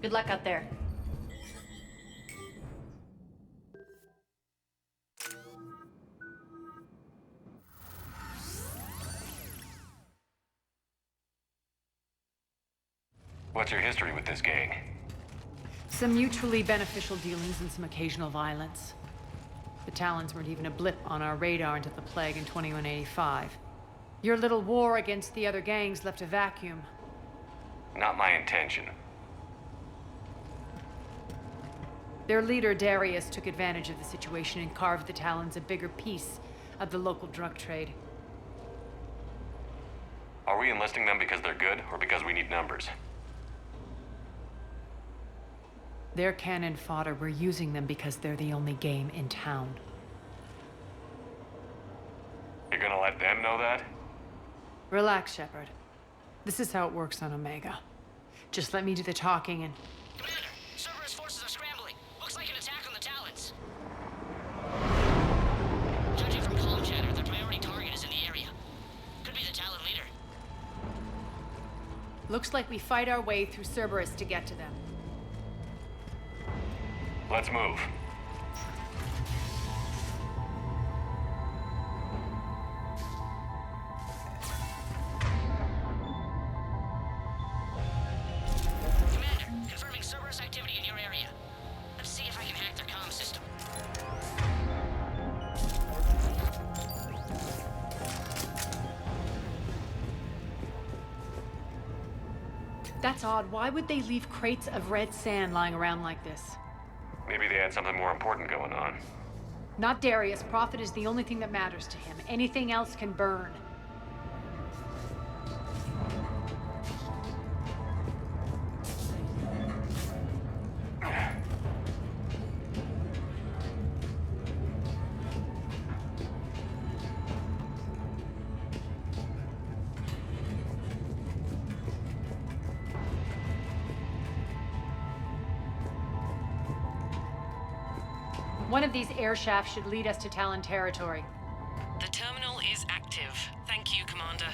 Good luck out there. What's your history with this gang? Some mutually beneficial dealings and some occasional violence. The Talons weren't even a blip on our radar until the plague in 2185. Your little war against the other gangs left a vacuum. Not my intention. Their leader, Darius, took advantage of the situation and carved the Talons a bigger piece of the local drug trade. Are we enlisting them because they're good, or because we need numbers? They're cannon fodder. We're using them because they're the only game in town. You're gonna let them know that? Relax, Shepard. This is how it works on Omega. Just let me do the talking and... Commander, Cerberus forces are scrambling. Looks like an attack on the Talons. Judging from comm chatter, their priority target is in the area. Could be the Talon leader. Looks like we fight our way through Cerberus to get to them. Let's move. Commander, confirming Cerberus activity in your area. Let's see if I can hack their comm system. That's odd. Why would they leave crates of red sand lying around like this? Maybe they had something more important going on. Not Darius. Profit is the only thing that matters to him. Anything else can burn. One of these air shafts should lead us to Talon territory. The terminal is active. Thank you, Commander.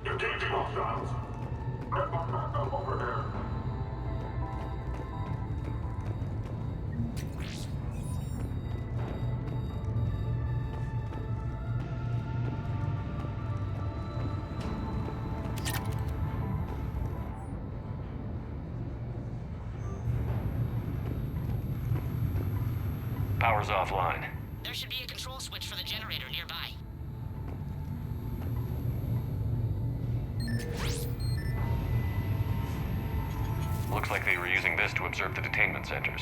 Detecting hostiles. Over there. Power's offline. There should be a control switch for the generator nearby. Looks like they were using this to observe the detainment centers.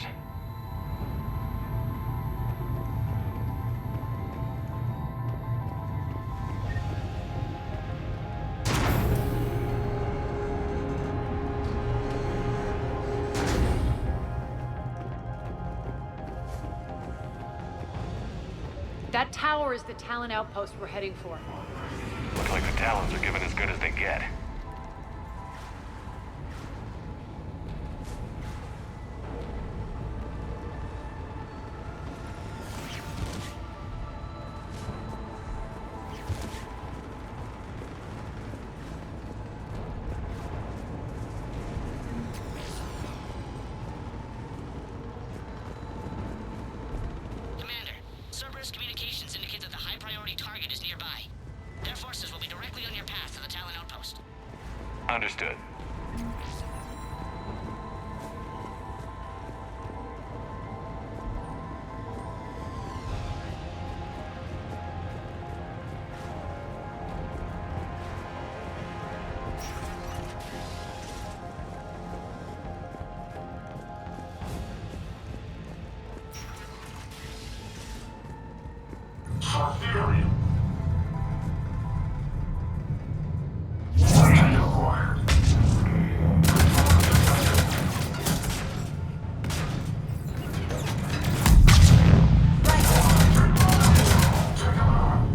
That tower is the Talon outpost we're heading for. Looks like the Talons are giving as good as they get. Understood. Search the area. Entry acquired. Take him out.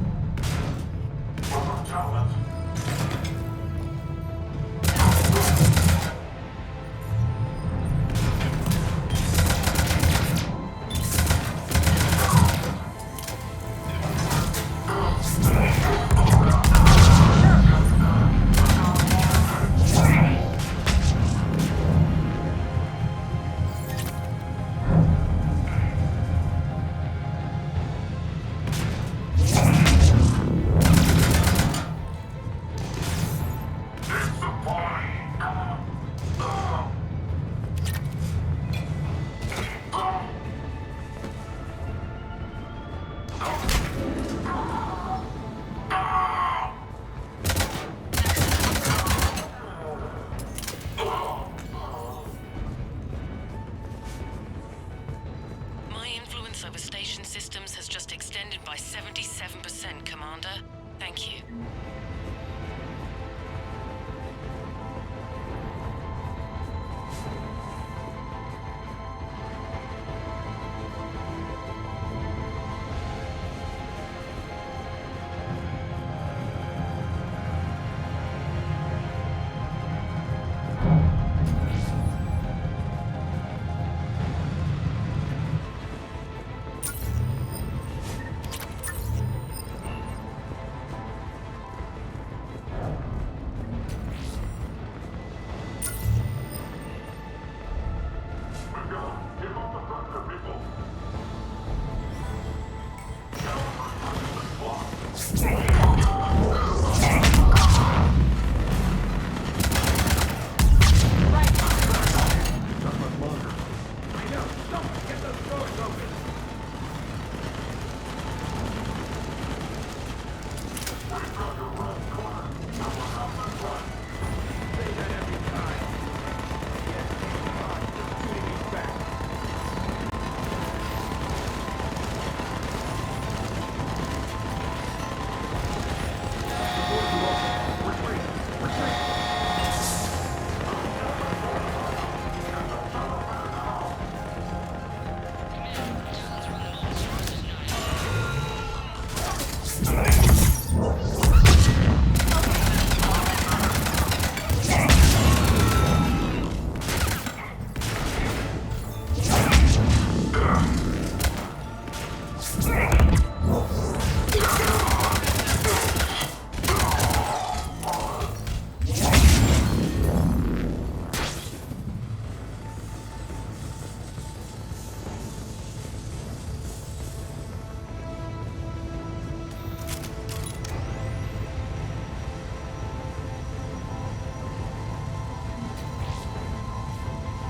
Welcome, Talons. It's the party. My influence over station systems has just extended by 77%, Commander. Thank you. Give up the pressure, people.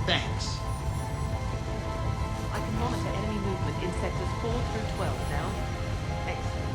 Thanks. I can monitor enemy movement in sectors 4 through 12 now. Excellent.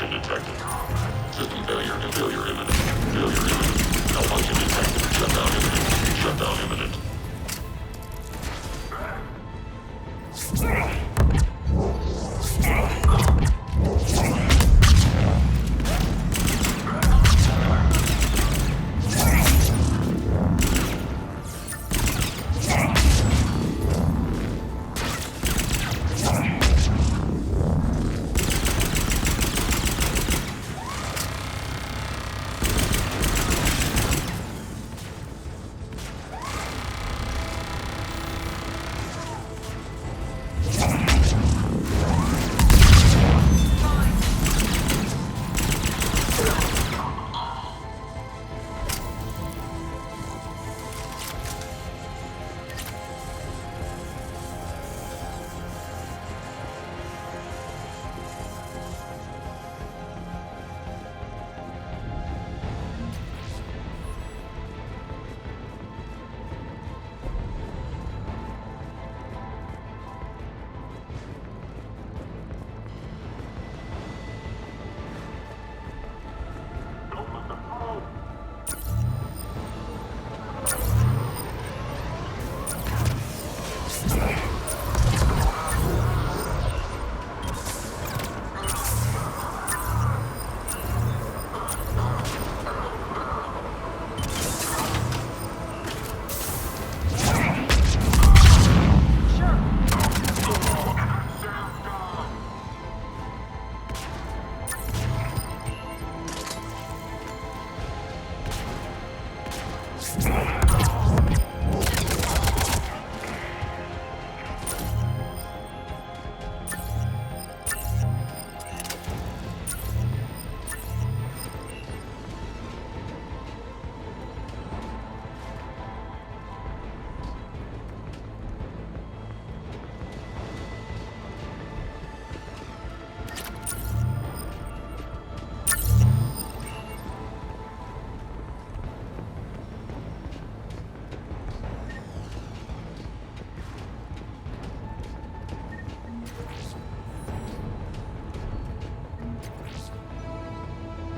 Malfunction detected. System failure and failure imminent. Failure imminent. Malfunction detected. Shutdown imminent. Shutdown imminent.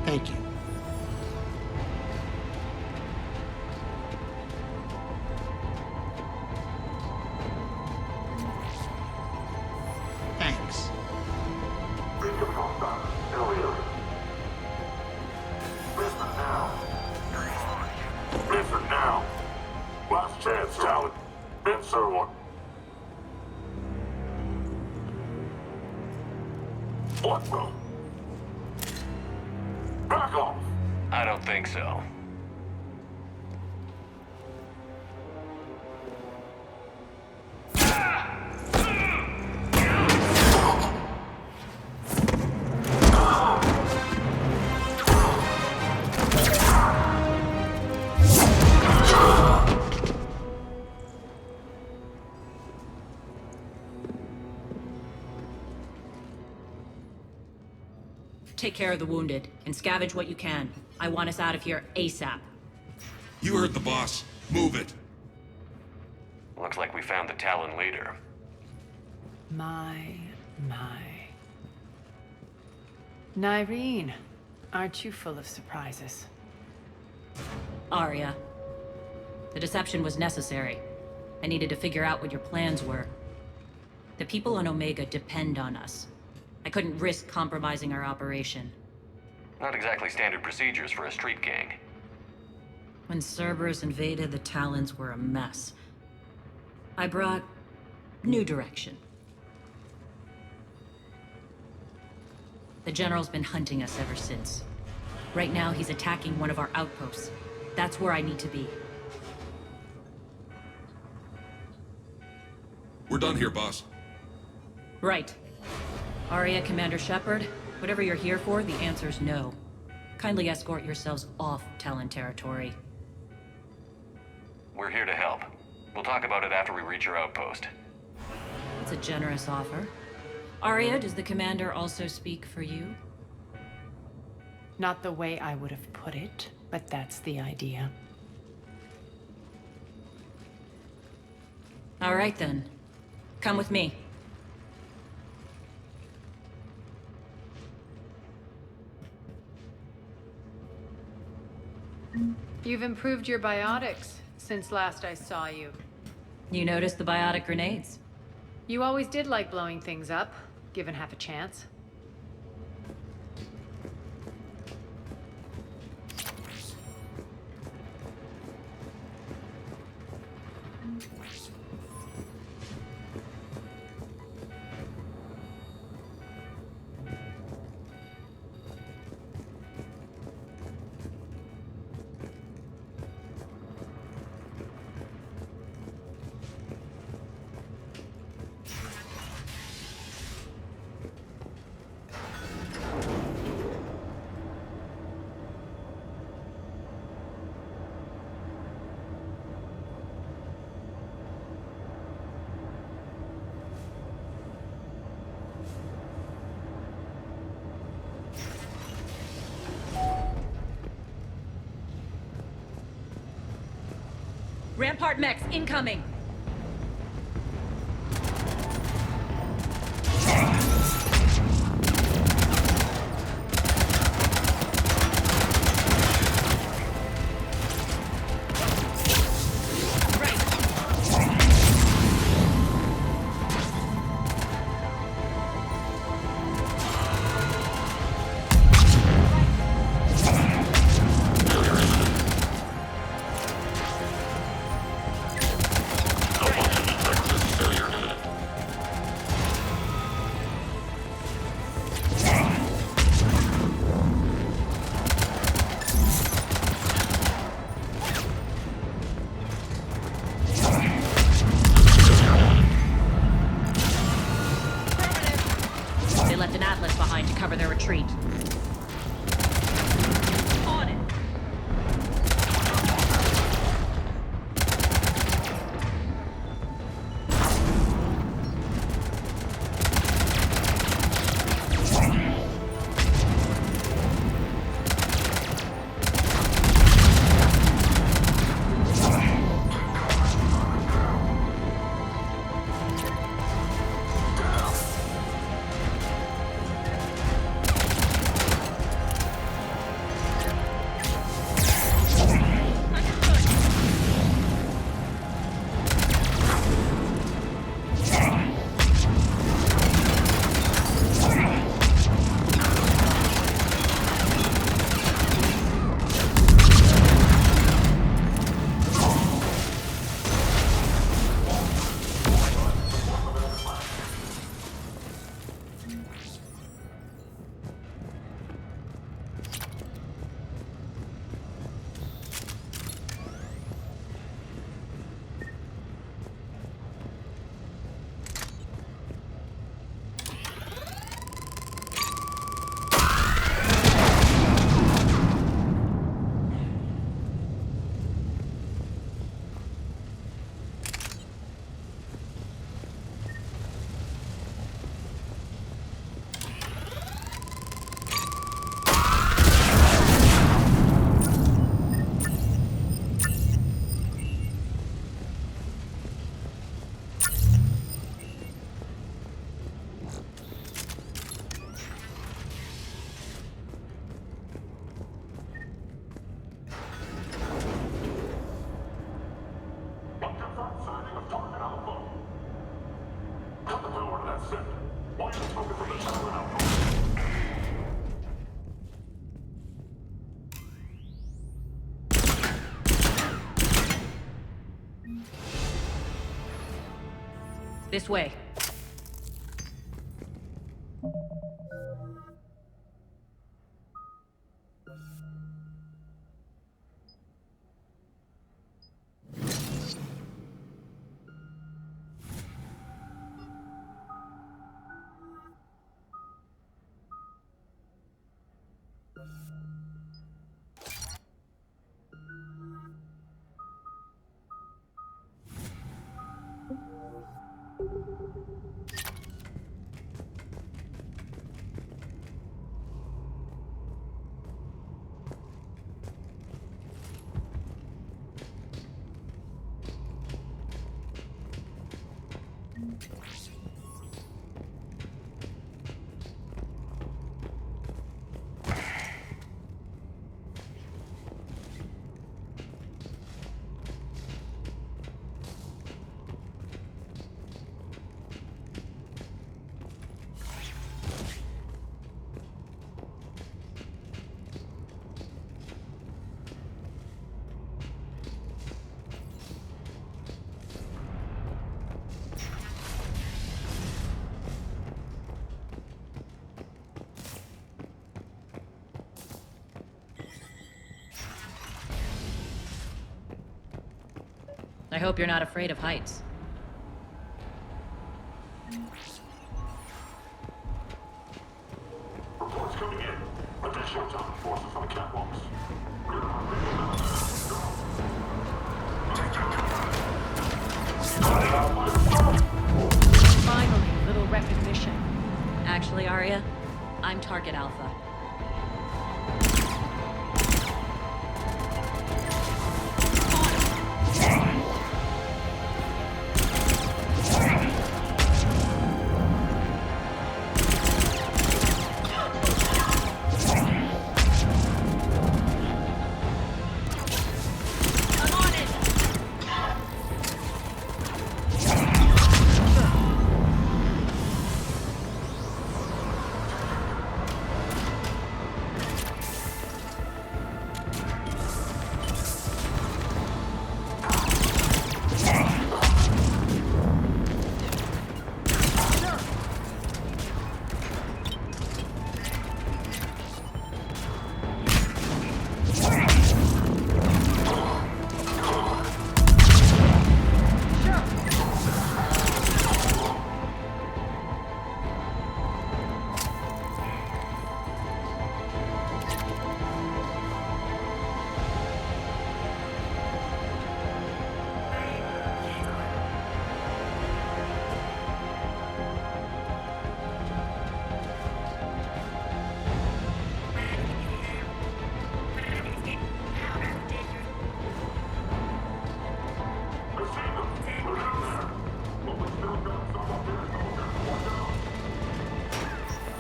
Thank you. Thanks. Beacon hostile. Area. Listen now. Listen now. Last chance, Talon. Answer one. What the? Back off! I don't think so. Take care of the wounded, and scavenge what you can. I want us out of here ASAP. You heard the boss. Move it. Looks like we found the Talon leader. My. Nyreen, aren't you full of surprises? Arya. The deception was necessary. I needed to figure out what your plans were. The people on Omega depend on us. I couldn't risk compromising our operation. Not exactly standard procedures for a street gang. When Cerberus invaded, the Talons were a mess. I brought new direction. The General's been hunting us ever since. Right now, he's attacking one of our outposts. That's where I need to be. We're done here, boss. Right. Arya, Commander Shepard, whatever you're here for, the answer's no. Kindly escort yourselves off Talon territory. We're here to help. We'll talk about it after we reach your outpost. It's a generous offer. Arya, does the Commander also speak for you? Not the way I would have put it, but that's the idea. All right then. Come with me. You've improved your biotics since last I saw you. You noticed the biotic grenades? You always did like blowing things up, given half a chance. Rampart mechs incoming! They left an Atlas behind to cover their retreat. On it! This way. I hope you're not afraid of heights. Reports coming in. Additional Talon forces on the catwalks. Finally, a little recognition. Actually, Arya, I'm Target Alpha.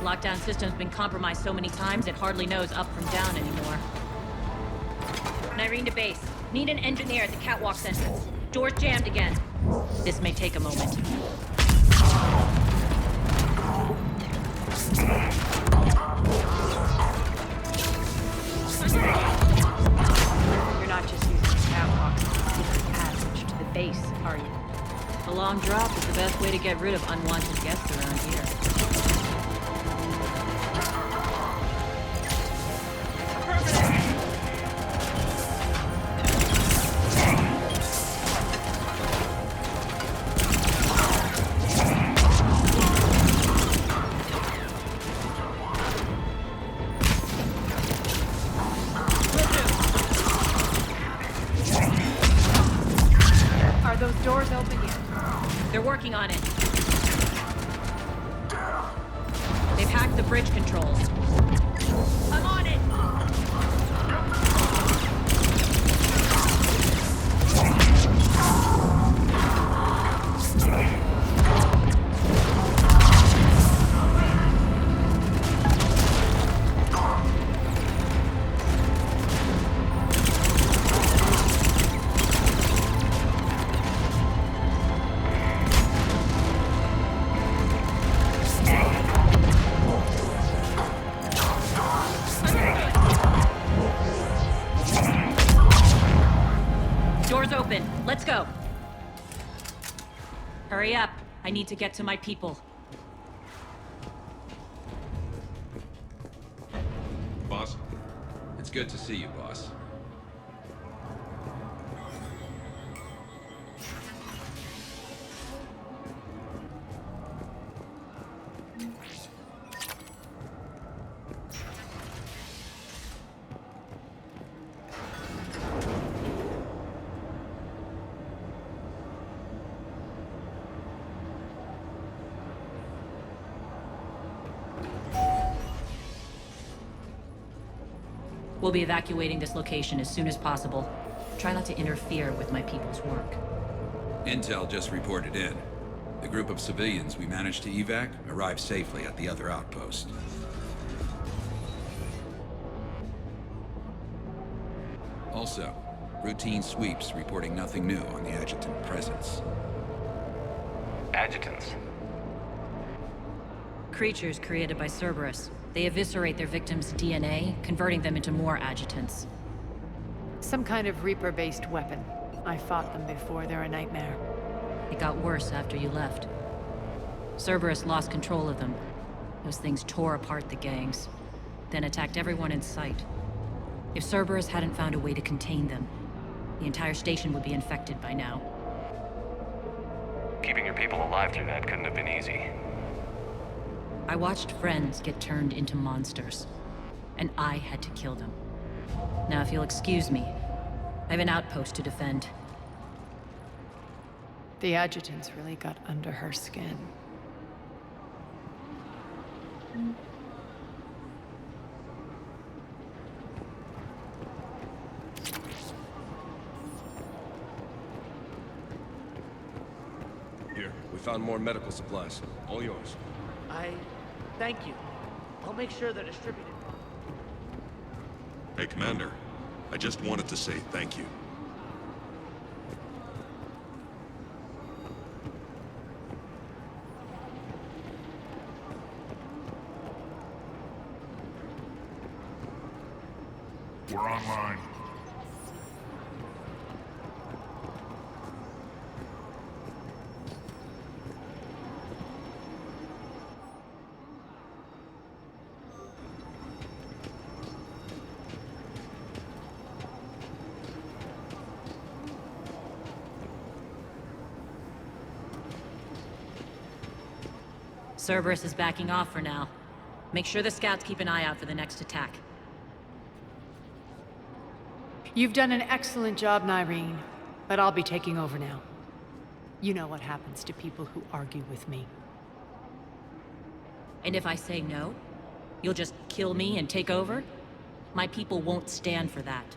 Lockdown system's been compromised so many times it hardly knows up from down anymore. Nyrene to base. Need an engineer at the catwalk entrance. Door's jammed again. This may take a moment. You're not just using the catwalk as a secret passage to the base, are you? A long drop is the best way to get rid of unwanted guests around here. Are those doors open yet? They're working on it. They've hacked the bridge controls. I'm on it! Doors open. Let's go. Hurry up. I need to get to my people. Boss? It's good to see you, boss. We'll be evacuating this location as soon as possible. Try not to interfere with my people's work. Intel just reported in. The group of civilians we managed to evac arrived safely at the other outpost. Also, routine sweeps reporting nothing new on the adjutant presence. Adjutants. Creatures created by Cerberus. They eviscerate their victims' DNA, converting them into more adjutants. Some kind of Reaper-based weapon. I fought them before, they're a nightmare. It got worse after you left. Cerberus lost control of them. Those things tore apart the gangs, then attacked everyone in sight. If Cerberus hadn't found a way to contain them, the entire station would be infected by now. people alive through that couldn't have been easy. I watched friends get turned into monsters, and I had to kill them. Now, if you'll excuse me, I have an outpost to defend. The adjutants really got under her skin. Here, we found more medical supplies. All yours. Thank you. I'll make sure they're distributed. Hey, Commander. I just wanted to say thank you. We're online. Cerberus is backing off for now. Make sure the scouts keep an eye out for the next attack. You've done an excellent job, Nyreen, but I'll be taking over now. You know what happens to people who argue with me. And if I say no, you'll just kill me and take over? My people won't stand for that.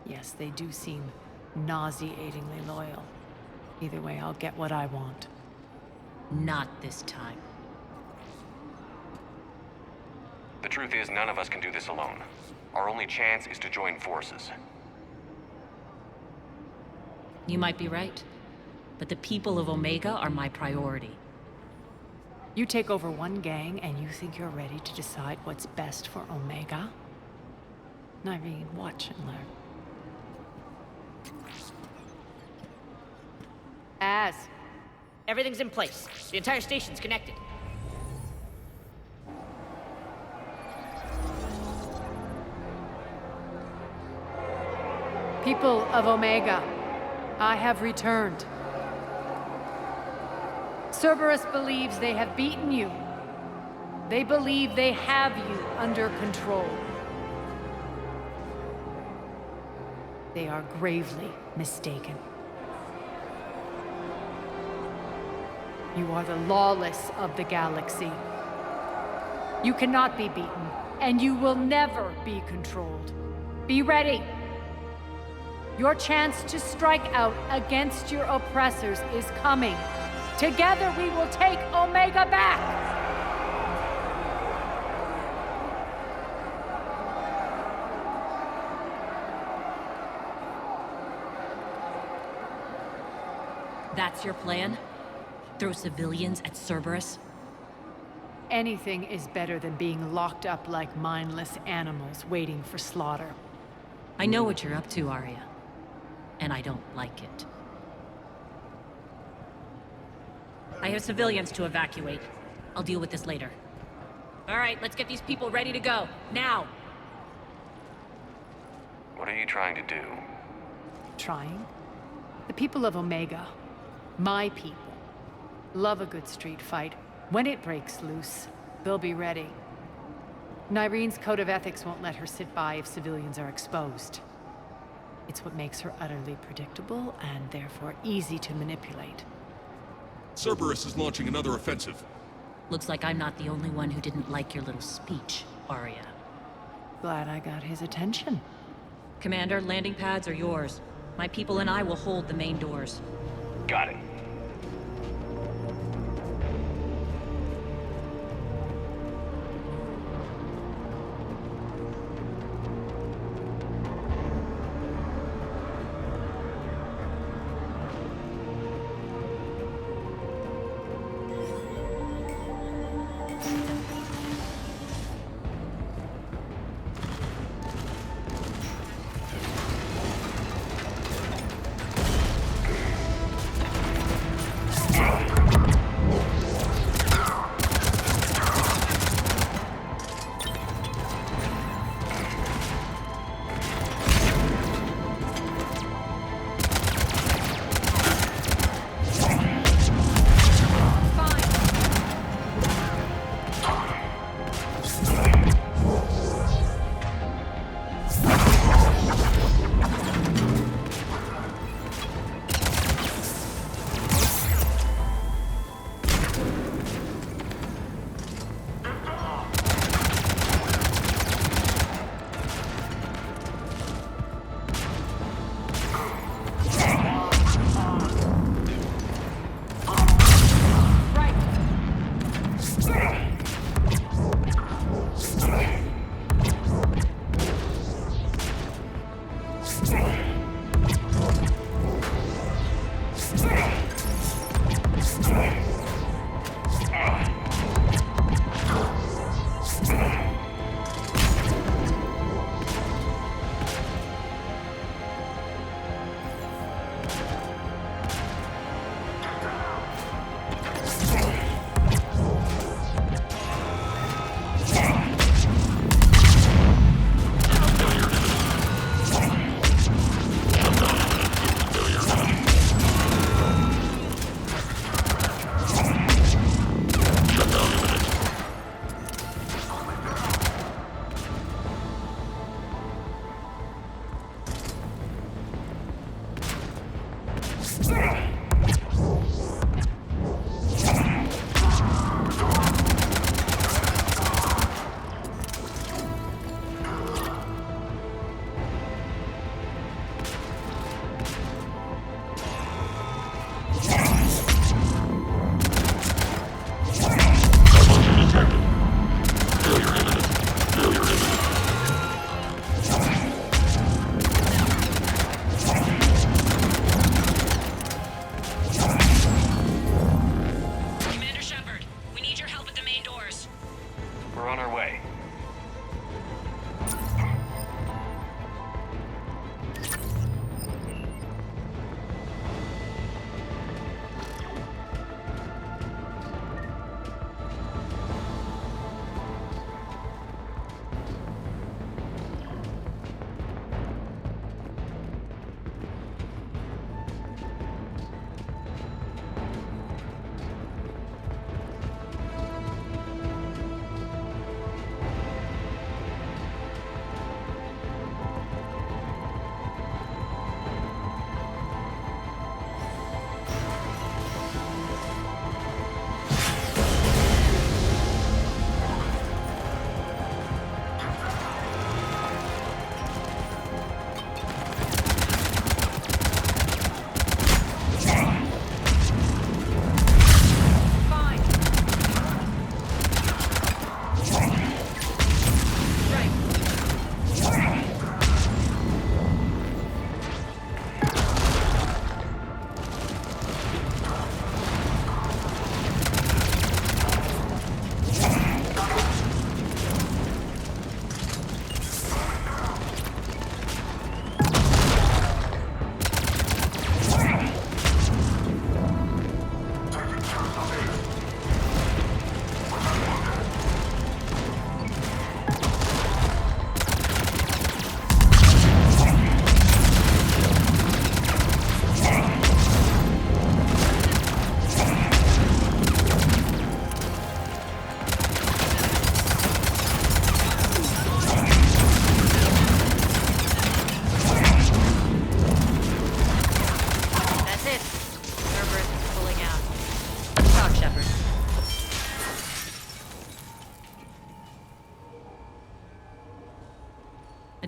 Yes, they do seem nauseatingly loyal. Either way, I'll get what I want. Not this time. The truth is, none of us can do this alone. Our only chance is to join forces. You might be right, but the people of Omega are my priority. You take over one gang and you think you're ready to decide what's best for Omega? Nyreen, watch and learn. Everything's in place. The entire station's connected. People of Omega, I have returned. Cerberus believes they have beaten you. They believe they have you under control. They are gravely mistaken. You are the lawless of the galaxy. You cannot be beaten, and you will never be controlled. Be ready. Your chance to strike out against your oppressors is coming. Together we will take Omega back! That's your plan? Throw civilians at Cerberus? Anything is better than being locked up like mindless animals waiting for slaughter. I know what you're up to, Arya. And I don't like it. I have civilians to evacuate. I'll deal with this later. All right, let's get these people ready to go. Now! What are you trying to do? Trying? The people of Omega, my people, love a good street fight. When it breaks loose, they'll be ready. Nyreen's code of ethics won't let her sit by if civilians are exposed. It's what makes her utterly predictable and therefore easy to manipulate. Cerberus is launching another offensive. Looks like I'm not the only one who didn't like your little speech, Arya. Glad I got his attention. Commander, landing pads are yours. My people and I will hold the main doors. Got it. We're on our way.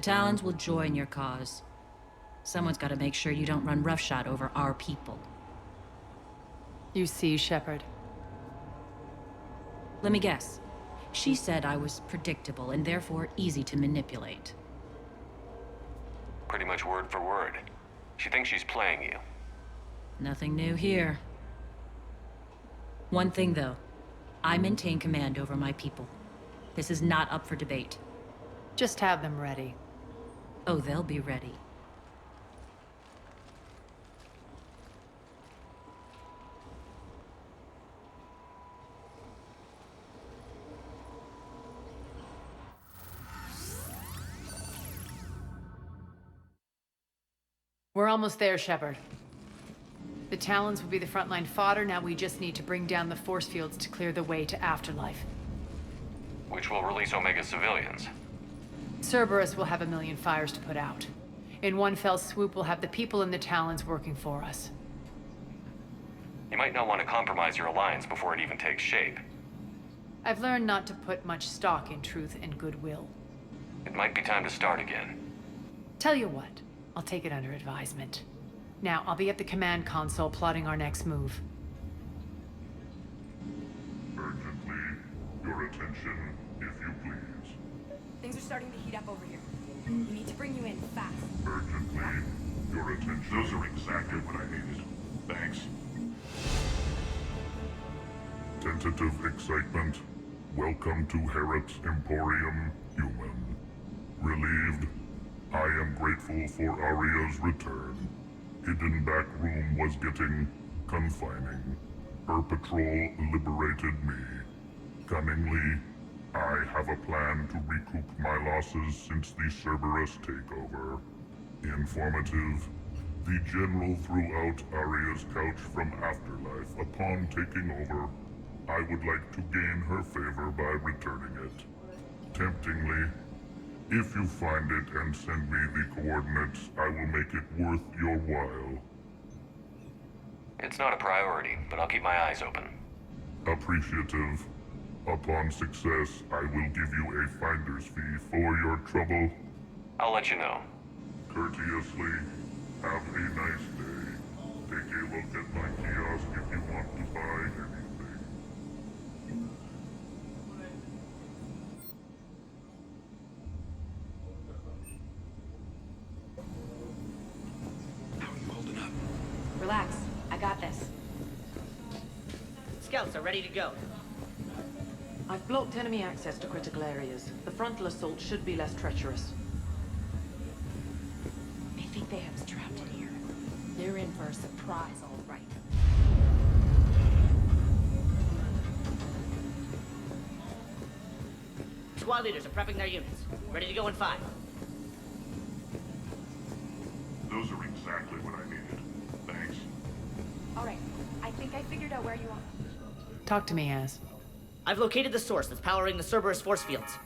Talons will join your cause. Someone's got to make sure you don't run roughshod over our people. You see, Shepard. Let me guess. She said I was predictable and therefore easy to manipulate. Pretty much word for word. She thinks she's playing you. Nothing new here. One thing, though. I maintain command over my people. This is not up for debate. Just have them ready. Oh, they'll be ready. We're almost there, Shepard. The Talons will be the frontline fodder. Now we just need to bring down the force fields to clear the way to Afterlife. Which will release Omega civilians. Cerberus will have 1 million fires to put out. In one fell swoop, we'll have the people in the Talons working for us. You might not want to compromise your alliance before it even takes shape. I've learned not to put much stock in truth and goodwill. It might be time to start again. Tell you what, I'll take it under advisement. Now, I'll be at the command console plotting our next move. Urgently, your attention, if you please. Things are starting to heat up over here. We need to bring you in fast. Urgently, your attention. Those are exactly what I needed. Thanks. Tentative excitement. Welcome to Herod's Emporium, human. Relieved. I am grateful for Aria's return. Hidden back room was getting confining. Her patrol liberated me. Cunningly, I have a plan to recoup my losses since the Cerberus takeover. Informative. The General threw out Aria's couch from Afterlife upon taking over. I would like to gain her favor by returning it. Temptingly, if you find it and send me the coordinates, I will make it worth your while. It's not a priority, but I'll keep my eyes open. Appreciative. Upon success, I will give you a finder's fee for your trouble. I'll let you know. Courteously, have a nice day. Take a look at my kiosk if you want to buy anything. How are you holding up? Relax. I got this. Scouts are ready to go. I've blocked enemy access to critical areas. The frontal assault should be less treacherous. I think they have us trapped in here. They're in for a surprise, all right. Squad leaders are prepping their units. Ready to go in 5. Those are exactly what I needed. Thanks. All right. I think I figured out where you are. Talk to me, Az. I've located the source that's powering the Cerberus force fields.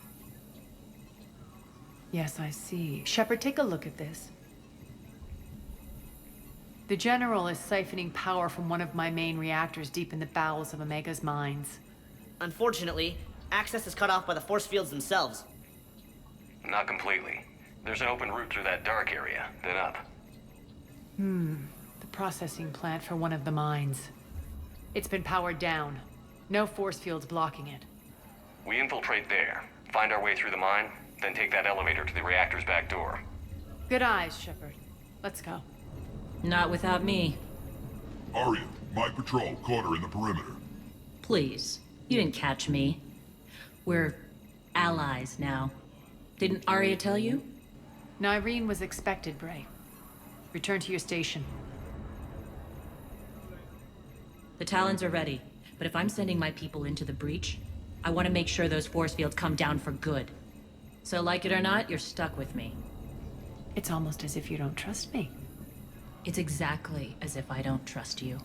Yes, I see. Shepard, take a look at this. The General is siphoning power from one of my main reactors deep in the bowels of Omega's mines. Unfortunately, access is cut off by the force fields themselves. Not completely. There's an open route through that dark area, then up. The processing plant for one of the mines. It's been powered down. No force fields blocking it. We infiltrate there, find our way through the mine, then take that elevator to the reactor's back door. Good eyes, Shepard. Let's go. Not without me. Arya, my patrol caught her in the perimeter. Please. You didn't catch me. We're allies now. Didn't Arya tell you? Nyreen was expected, Bray. Return to your station. The Talons are ready, but if I'm sending my people into the breach, I want to make sure those force fields come down for good. So like it or not, you're stuck with me. It's almost as if you don't trust me. It's exactly as if I don't trust you.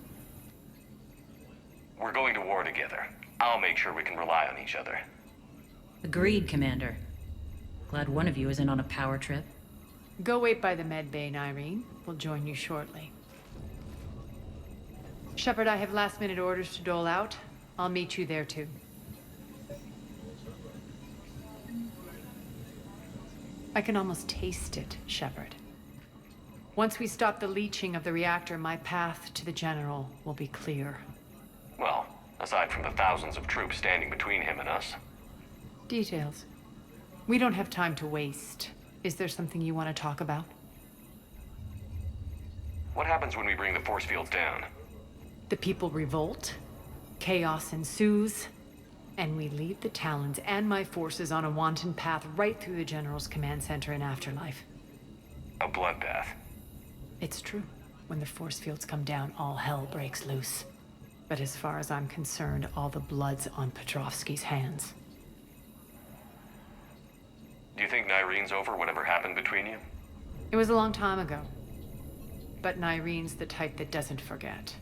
We're going to war together. I'll make sure we can rely on each other. Agreed, Commander. Glad one of you isn't on a power trip. Go wait by the med bay, Nyreen. We'll join you shortly. Shepard, I have last-minute orders to dole out. I'll meet you there, too. I can almost taste it, Shepard. Once we stop the leaching of the reactor, my path to the General will be clear. Well, aside from the thousands of troops standing between him and us. Details. We don't have time to waste. Is there something you want to talk about? What happens when we bring the force fields down? The people revolt, chaos ensues, and we lead the Talons and my forces on a wanton path right through the General's command center in Afterlife. A bloodbath. It's true. When the force fields come down, all hell breaks loose. But as far as I'm concerned, all the blood's on Petrovsky's hands. Do you think Nyreen's over whatever happened between you? It was a long time ago. But Nyreen's the type that doesn't forget.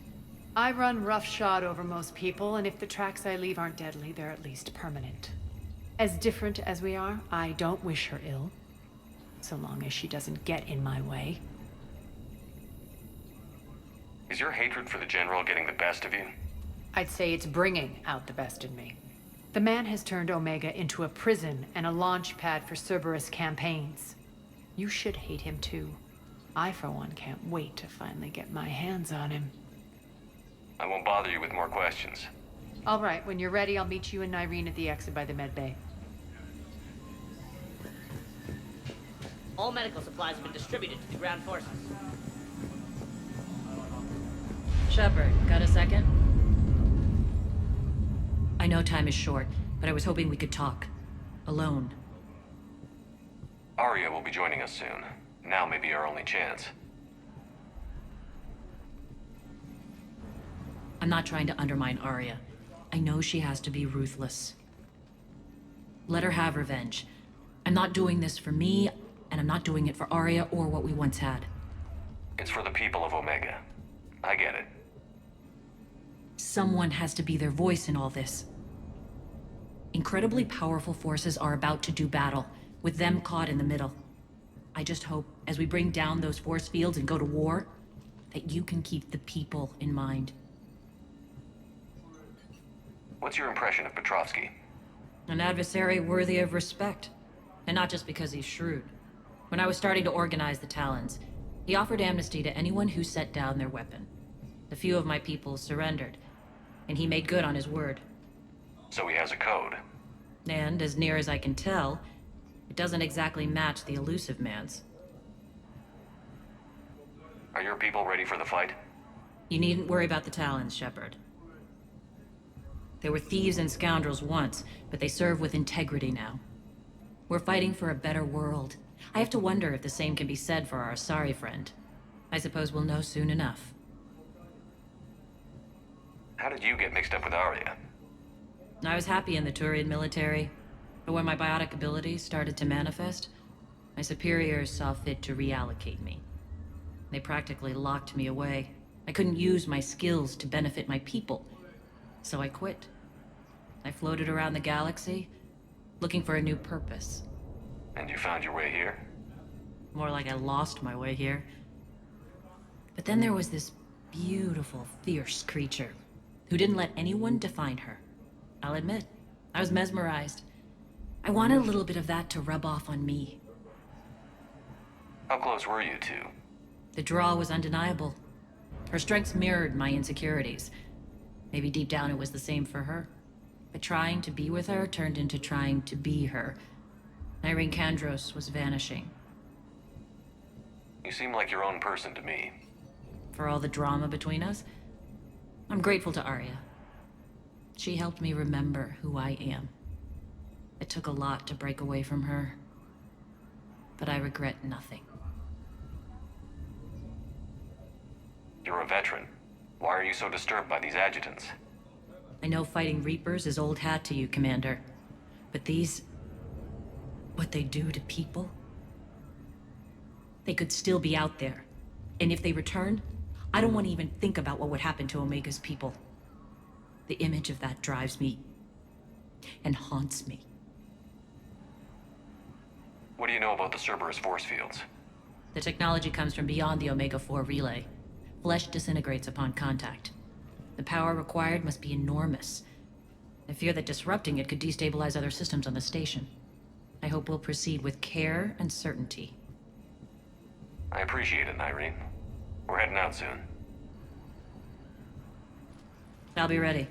I run roughshod over most people, and if the tracks I leave aren't deadly, they're at least permanent. As different as we are, I don't wish her ill. So long as she doesn't get in my way. Is your hatred for the General getting the best of you? I'd say it's bringing out the best in me. The man has turned Omega into a prison and a launch pad for Cerberus campaigns. You should hate him too. I, for one, can't wait to finally get my hands on him. I won't bother you with more questions. All right, when you're ready, I'll meet you and Nyreen at the exit by the med bay. All medical supplies have been distributed to the ground forces. Shepard, got a second? I know time is short, but I was hoping we could talk. Alone. Arya will be joining us soon. Now may be our only chance. I'm not trying to undermine Arya. I know she has to be ruthless. Let her have revenge. I'm not doing this for me, and I'm not doing it for Arya or what we once had. It's for the people of Omega. I get it. Someone has to be their voice in all this. Incredibly powerful forces are about to do battle, with them caught in the middle. I just hope, as we bring down those force fields and go to war, that you can keep the people in mind. What's your impression of Petrovsky? An adversary worthy of respect. And not just because he's shrewd. When I was starting to organize the Talons, he offered amnesty to anyone who set down their weapon. A few of my people surrendered, and he made good on his word. So he has a code. And, as near as I can tell, it doesn't exactly match the elusive man's. Are your people ready for the fight? You needn't worry about the Talons, Shepard. They were thieves and scoundrels once, but they serve with integrity now. We're fighting for a better world. I have to wonder if the same can be said for our Asari friend. I suppose we'll know soon enough. How did you get mixed up with Arya? I was happy in the Turian military, but when my biotic abilities started to manifest, my superiors saw fit to reallocate me. They practically locked me away. I couldn't use my skills to benefit my people, so I quit. I floated around the galaxy, looking for a new purpose. And you found your way here? More like I lost my way here. But then there was this beautiful, fierce creature who didn't let anyone define her. I'll admit, I was mesmerized. I wanted a little bit of that to rub off on me. How close were you two? The draw was undeniable. Her strengths mirrored my insecurities. Maybe deep down it was the same for her. But trying to be with her turned into trying to be her. Irene Kandros was vanishing. You seem like your own person to me. For all the drama between us, I'm grateful to Arya. She helped me remember who I am. It took a lot to break away from her, but I regret nothing. You're a veteran. Why are you so disturbed by these adjutants? I know fighting Reapers is old hat to you, Commander. But these... what they do to people? They could still be out there. And if they return, I don't want to even think about what would happen to Omega's people. The image of that drives me... and haunts me. What do you know about the Cerberus force fields? The technology comes from beyond the Omega-4 relay. Flesh disintegrates upon contact. The power required must be enormous. I fear that disrupting it could destabilize other systems on the station. I hope we'll proceed with care and certainty. I appreciate it, Irene. We're heading out soon. I'll be ready.